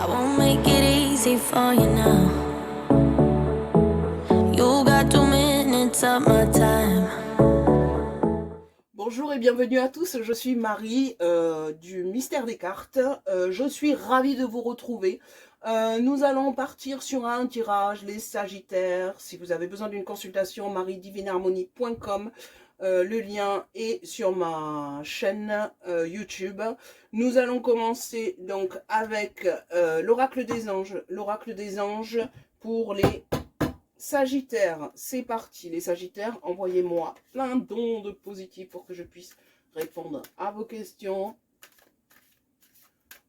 I won't make it easy for you now. You got 2 minutes of my time. Bonjour et bienvenue à tous, je suis Marie du Mystère des Cartes. Je suis ravie de vous retrouver. Nous allons partir sur un tirage, les Sagittaires. Si vous avez besoin d'une consultation, mariedivineharmonie.com. Le lien est sur ma chaîne YouTube. Nous allons commencer donc avec l'oracle des anges. L'oracle des anges pour les Sagittaire, c'est parti. Les Sagittaires, envoyez-moi plein d'ondes positives pour que je puisse répondre à vos questions.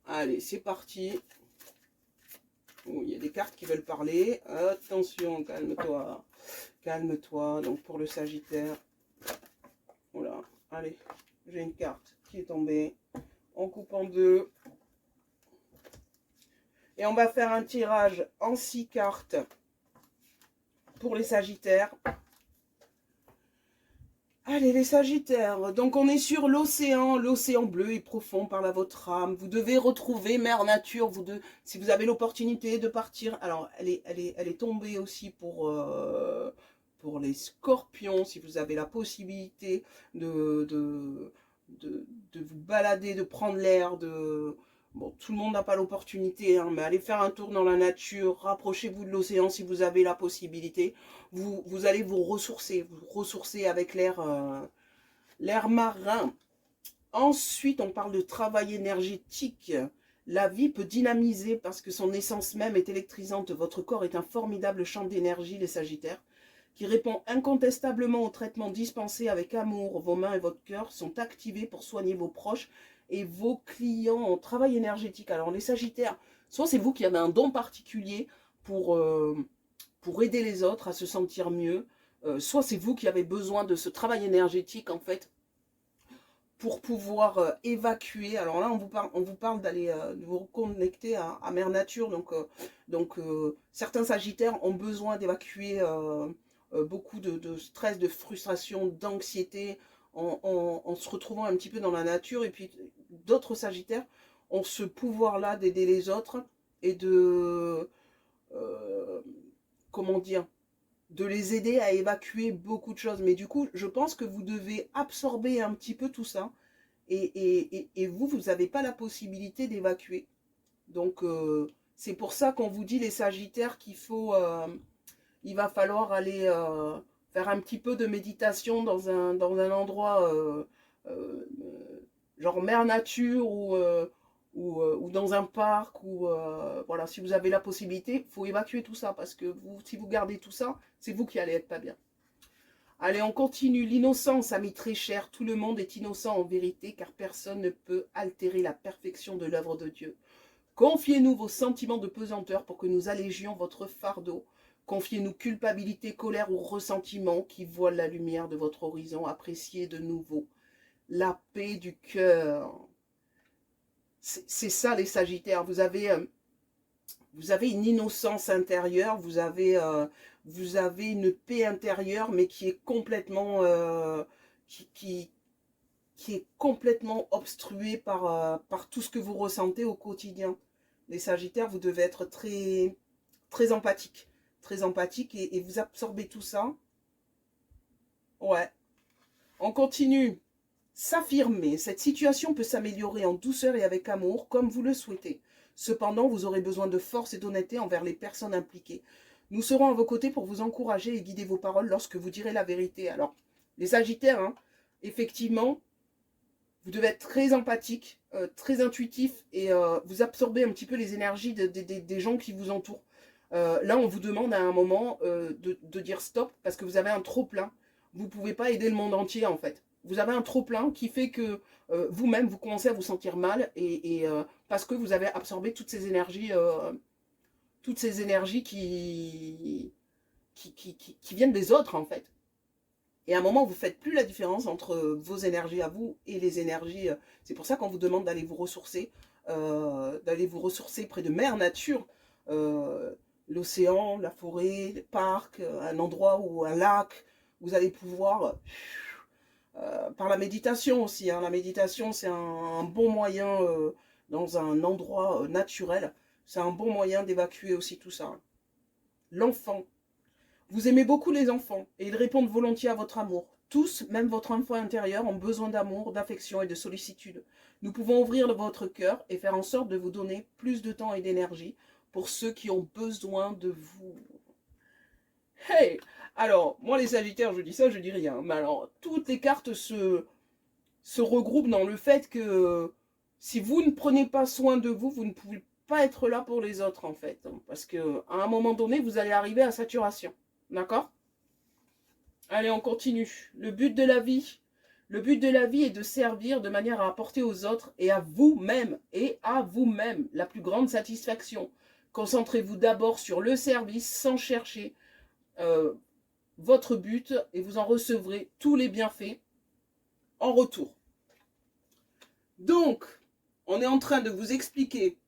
Allez, c'est parti. Oh, il y a des cartes qui veulent parler. Attention, calme-toi. Calme-toi. Donc pour le Sagittaire. Voilà. Allez, j'ai une carte qui est tombée. On coupe en deux. Et on va faire un tirage en 6 cartes. Pour les Sagittaires. Allez, les Sagittaires. Donc, on est sur l'océan bleu et profond par votre âme. Vous devez retrouver Mère Nature. Si vous avez l'opportunité de partir. Alors, elle est tombée aussi pour les Scorpions. Si vous avez la possibilité de vous balader, de prendre l'air, Bon, tout le monde n'a pas l'opportunité, hein, mais allez faire un tour dans la nature, rapprochez-vous de l'océan si vous avez la possibilité. Vous allez vous ressourcer avec l'air marin. Ensuite, on parle de travail énergétique. La vie peut dynamiser parce que son essence même est électrisante. Votre corps est un formidable champ d'énergie, les Sagittaires, qui répond incontestablement aux traitements dispensés avec amour. Vos mains et votre cœur sont activés pour soigner vos proches et vos clients en travail énergétique. Alors les Sagittaires, soit c'est vous qui avez un don particulier pour aider les autres à se sentir mieux, soit c'est vous qui avez besoin de ce travail énergétique en fait pour pouvoir évacuer. Alors là, on vous parle d'aller de vous reconnecter à Mère Nature. Donc certains Sagittaires ont besoin d'évacuer beaucoup de stress, de frustration, d'anxiété en se retrouvant un petit peu dans la nature. Et puis d'autres Sagittaires ont ce pouvoir-là d'aider les autres et comment dire, de les aider à évacuer beaucoup de choses. Mais du coup, je pense que vous devez absorber un petit peu tout ça. Et vous n'avez pas la possibilité d'évacuer. Donc, c'est pour ça qu'on vous dit, les Sagittaires, il va falloir aller faire un petit peu de méditation dans un endroit euh, genre mer nature ou dans un parc. Voilà, si vous avez la possibilité, il faut évacuer tout ça parce que si vous gardez tout ça, c'est vous qui allez être pas bien. Allez, on continue. L'innocence a mis très cher. Tout le monde est innocent en vérité, car personne ne peut altérer la perfection de l'œuvre de Dieu. Confiez-nous vos sentiments de pesanteur pour que nous allégions votre fardeau. Confiez-nous culpabilité, colère ou ressentiment qui voilent la lumière de votre horizon. Appréciez de nouveau la paix du cœur. C'est ça les Sagittaires. Vous avez une innocence intérieure, vous avez une paix intérieure, mais qui est complètement qui est complètement obstruée par tout ce que vous ressentez au quotidien. Les Sagittaires, vous devez être très, très empathique. Très empathique et vous absorbez tout ça. Ouais. On continue. S'affirmer. Cette situation peut s'améliorer en douceur et avec amour, comme vous le souhaitez. Cependant, vous aurez besoin de force et d'honnêteté envers les personnes impliquées. Nous serons à vos côtés pour vous encourager et guider vos paroles lorsque vous direz la vérité. Alors, les Sagittaires, hein, effectivement, vous devez être très empathique, très intuitif et vous absorbez un petit peu les énergies des gens qui vous entourent. Là, on vous demande à un moment de dire stop parce que vous avez un trop-plein. Vous ne pouvez pas aider le monde entier, en fait. Vous avez un trop-plein qui fait que vous-même, vous commencez à vous sentir mal parce que vous avez absorbé toutes ces énergies qui viennent des autres, en fait. Et à un moment, vous ne faites plus la différence entre vos énergies à vous et les énergies. C'est pour ça qu'on vous demande d'aller vous ressourcer près de Mère Nature. L'océan, la forêt, les parcs, un endroit ou un lac. Vous allez pouvoir, par la méditation aussi. Hein, la méditation, c'est un bon moyen dans un endroit naturel C'est un bon moyen d'évacuer aussi tout ça. L'enfant. Vous aimez beaucoup les enfants et ils répondent volontiers à votre amour. Tous, même votre enfant intérieur, ont besoin d'amour, d'affection et de sollicitude. Nous pouvons ouvrir votre cœur et faire en sorte de vous donner plus de temps et d'énergie pour ceux qui ont besoin de vous. Hey! Alors, moi les Sagittaires, je dis ça, je dis rien. Mais alors, toutes les cartes se regroupent dans le fait que si vous ne prenez pas soin de vous, vous ne pouvez pas être là pour les autres en fait. Parce qu'à un moment donné, vous allez arriver à saturation. D'accord? Allez, on continue. Le but de la vie. Le but de la vie est de servir de manière à apporter aux autres et à vous-même la plus grande satisfaction. Concentrez-vous d'abord sur le service sans chercher votre but et vous en recevrez tous les bienfaits en retour. Donc, on est en train de vous expliquer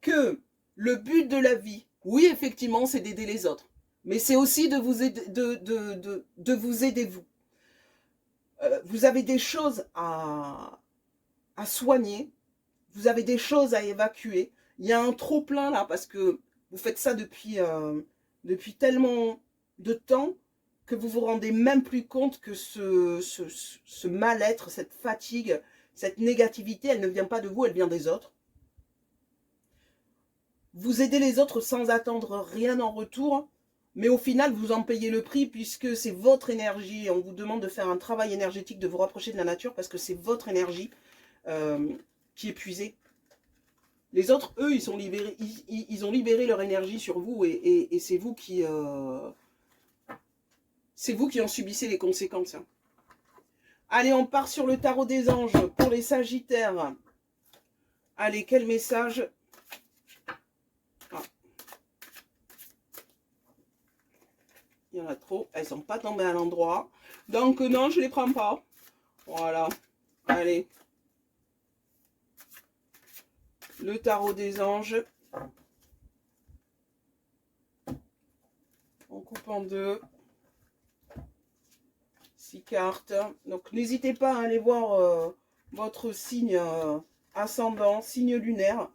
que le but de la vie, oui, effectivement, c'est d'aider les autres. Mais c'est aussi de vous aider, vous aider vous. Vous avez des choses à soigner. Vous avez des choses à évacuer. Il y a un trop-plein là parce que vous faites ça depuis tellement de temps que vous vous rendez même plus compte que ce mal-être, cette fatigue, cette négativité, elle ne vient pas de vous, elle vient des autres. Vous aidez les autres sans attendre rien en retour, mais au final, vous en payez le prix puisque c'est votre énergie. On vous demande de faire un travail énergétique, de vous rapprocher de la nature parce que c'est votre énergie qui est puisée. Les autres, eux, ils ont libéré leur énergie sur vous et c'est vous qui en subissez les conséquences. Allez, on part sur le tarot des anges pour les Sagittaires. Allez, quel message? Il y en a trop. Elles ne sont pas tombées à l'endroit. Donc, non, je ne les prends pas. Voilà. Allez. Le tarot des anges. On coupe en deux. 6 cartes. Donc, n'hésitez pas à aller voir votre signe ascendant, signe lunaire.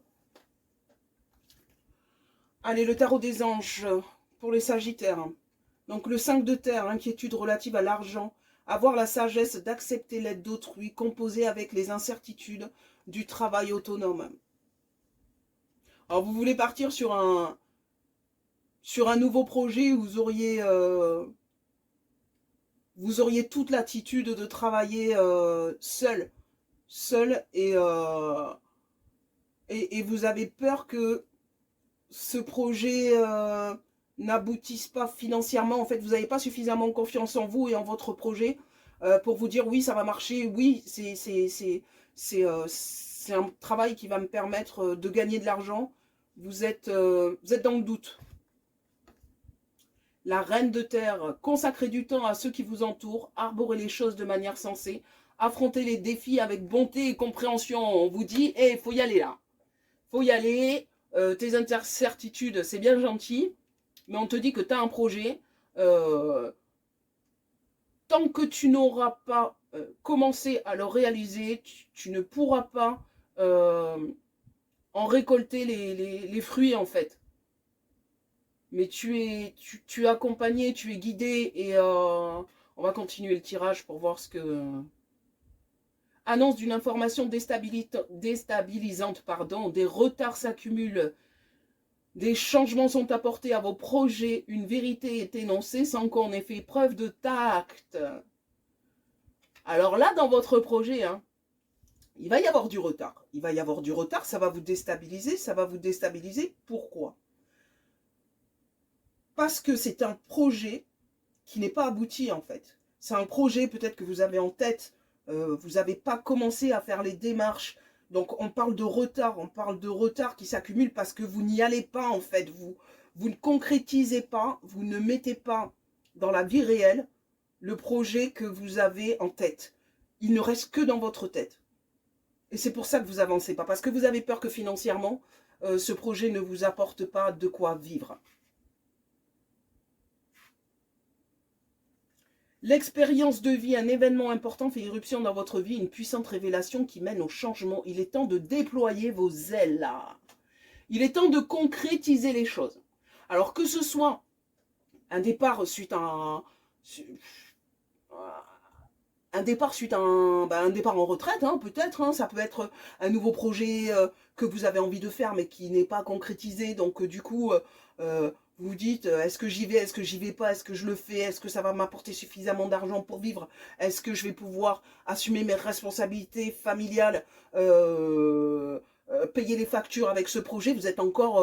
Allez, le tarot des anges pour les Sagittaires. Donc le 5 de terre, inquiétude relative à l'argent, avoir la sagesse d'accepter l'aide d'autrui, composer avec les incertitudes du travail autonome. Alors vous voulez partir sur un nouveau projet où vous auriez toute l'attitude de travailler seul et vous avez peur que ce projet n'aboutissent pas financièrement. En fait, vous n'avez pas suffisamment confiance en vous et en votre projet pour vous dire oui, ça va marcher, oui, c'est un travail qui va me permettre de gagner de l'argent. Vous êtes dans le doute. La reine de terre, consacrez du temps à ceux qui vous entourent, arborez les choses de manière sensée, affrontez les défis avec bonté et compréhension. On vous dit, il faut y aller là. Faut y aller, tes incertitudes, c'est bien gentil, mais on te dit que tu as un projet, tant que tu n'auras pas commencé à le réaliser, tu ne pourras pas en récolter les fruits en fait. Mais tu es accompagné, tu es guidé et on va continuer le tirage pour voir ce que... Annonce d'une information déstabilisante, des retards s'accumulent. Des changements sont apportés à vos projets, une vérité est énoncée sans qu'on ait fait preuve de tact. Alors là, dans votre projet, il va y avoir du retard. Il va y avoir du retard, ça va vous déstabiliser. Pourquoi? Parce que c'est un projet qui n'est pas abouti en fait. C'est un projet peut-être que vous avez en tête, vous n'avez pas commencé à faire les démarches. Donc on parle de retard qui s'accumule parce que vous n'y allez pas en fait, vous ne concrétisez pas, vous ne mettez pas dans la vie réelle le projet que vous avez en tête. Il ne reste que dans votre tête. Et c'est pour ça que vous avancez pas, parce que vous avez peur que financièrement, ce projet ne vous apporte pas de quoi vivre. L'expérience de vie, un événement important fait irruption dans votre vie, une puissante révélation qui mène au changement. Il est temps de déployer vos ailes là. Il est temps de concrétiser les choses. Alors que ce soit un départ suite à un départ suite à un départ en retraite, hein, peut-être, hein, ça peut être un nouveau projet que vous avez envie de faire mais qui n'est pas concrétisé, donc du coup vous dites est-ce que j'y vais, est-ce que j'y vais pas, est-ce que je le fais, est-ce que ça va m'apporter suffisamment d'argent pour vivre, est-ce que je vais pouvoir assumer mes responsabilités familiales, payer les factures avec ce projet. Vous êtes encore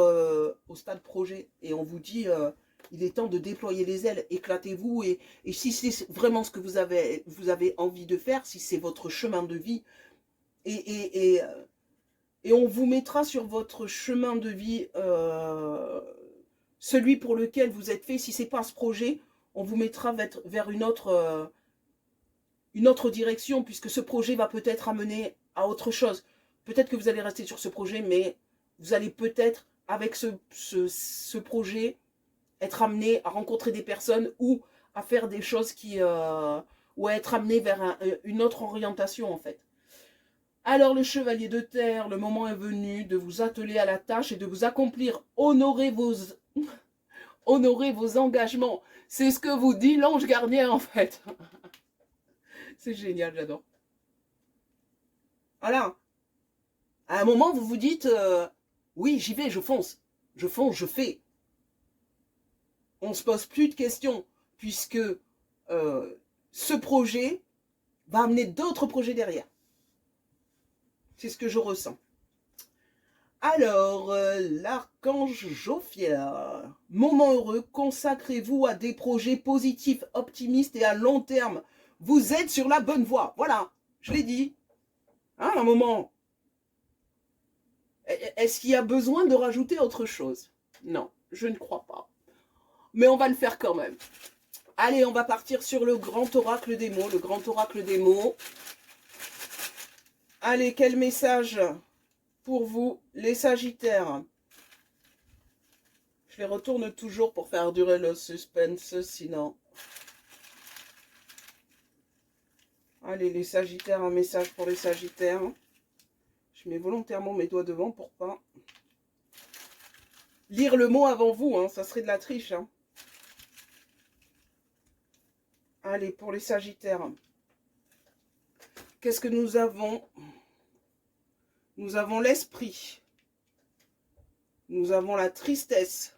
au stade projet et on vous dit il est temps de déployer les ailes, éclatez-vous et si c'est vraiment ce que vous avez envie de faire, si c'est votre chemin de vie et on vous mettra sur votre chemin de vie celui pour lequel vous êtes fait. Si c'est pas ce projet, on vous mettra vers une autre direction, puisque ce projet va peut-être amener à autre chose. Peut-être que vous allez rester sur ce projet, mais vous allez peut-être, avec ce projet, être amené à rencontrer des personnes ou à faire des choses ou à être amené vers une autre orientation, en fait. Alors, le chevalier de terre, le moment est venu de vous atteler à la tâche et de vous accomplir. Honorez vos engagements. C'est ce que vous dit l'ange gardien, en fait. C'est génial, j'adore. Voilà. À un moment, vous vous dites, oui, j'y vais, je fonce. Je fonce, je fais. On ne se pose plus de questions, puisque ce projet va amener d'autres projets derrière. C'est ce que je ressens. Alors, l'archange Jophiel, moment heureux, consacrez-vous à des projets positifs, optimistes et à long terme. Vous êtes sur la bonne voie. Voilà, je l'ai dit. Hein, un moment. Est-ce qu'il y a besoin de rajouter autre chose? Non, je ne crois pas. Mais on va le faire quand même. Allez, on va partir sur le grand oracle des mots. Le grand oracle des mots. Allez, quel message pour vous, les Sagittaires? Je les retourne toujours pour faire durer le suspense, sinon... Allez, les Sagittaires, un message pour les Sagittaires. Je mets volontairement mes doigts devant pour pas lire le mot avant vous, hein, ça serait de la triche. Hein. Allez, pour les Sagittaires. Qu'est-ce que nous avons? Nous avons l'esprit. Nous avons la tristesse.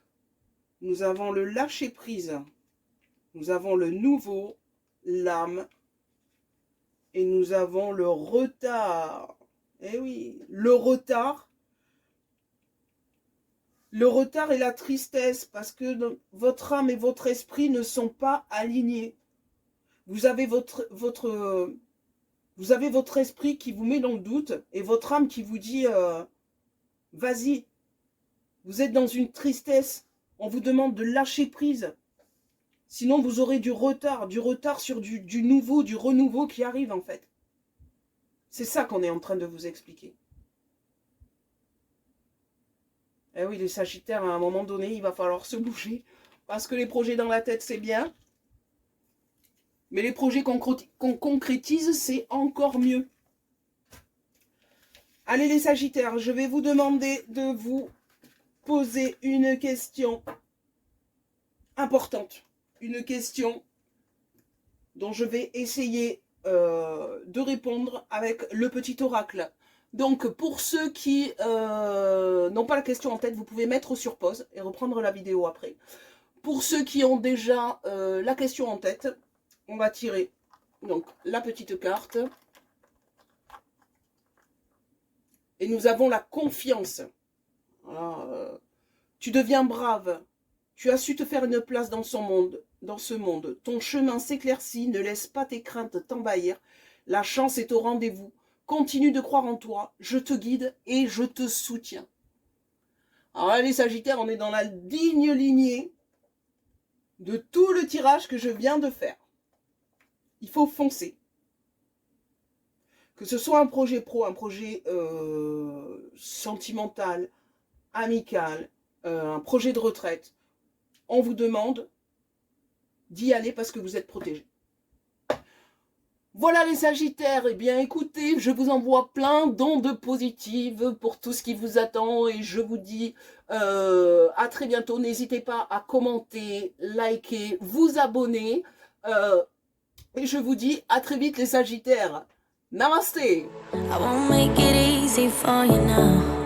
Nous avons le lâcher-prise. Nous avons le nouveau, l'âme. Et nous avons le retard. Eh oui, le retard. Le retard et la tristesse, parce que votre âme et votre esprit ne sont pas alignés. Vous avez votre esprit qui vous met dans le doute et votre âme qui vous dit vas-y. Vous êtes dans une tristesse. On vous demande de lâcher prise. Sinon, vous aurez du retard sur du nouveau, du renouveau qui arrive en fait. C'est ça qu'on est en train de vous expliquer. Eh oui, les Sagittaires, à un moment donné, il va falloir se bouger. Parce que les projets dans la tête, c'est bien. Mais les projets qu'on concrétise, c'est encore mieux. Allez les Sagittaires, je vais vous demander de vous poser une question importante. Une question dont je vais essayer de répondre avec le petit oracle. Donc pour ceux qui n'ont pas la question en tête, vous pouvez mettre sur pause et reprendre la vidéo après. Pour ceux qui ont déjà la question en tête, on va tirer donc la petite carte. Et nous avons la confiance. Voilà, tu deviens brave. Tu as su te faire une place dans ce monde. Ton chemin s'éclaircit. Ne laisse pas tes craintes t'envahir. La chance est au rendez-vous. Continue de croire en toi. Je te guide et je te soutiens. Alors là, les Sagittaires, on est dans la digne lignée de tout le tirage que je viens de faire. Il faut foncer. Que ce soit un projet pro, un projet sentimental, amical, un projet de retraite, on vous demande d'y aller parce que vous êtes protégé. Voilà les Sagittaires, eh bien écoutez, je vous envoie plein d'ondes positives pour tout ce qui vous attend et je vous dis à très bientôt. N'hésitez pas à commenter, liker, vous abonner et je vous dis à très vite les Sagittaires. Namasté. I won't make it easy for you now.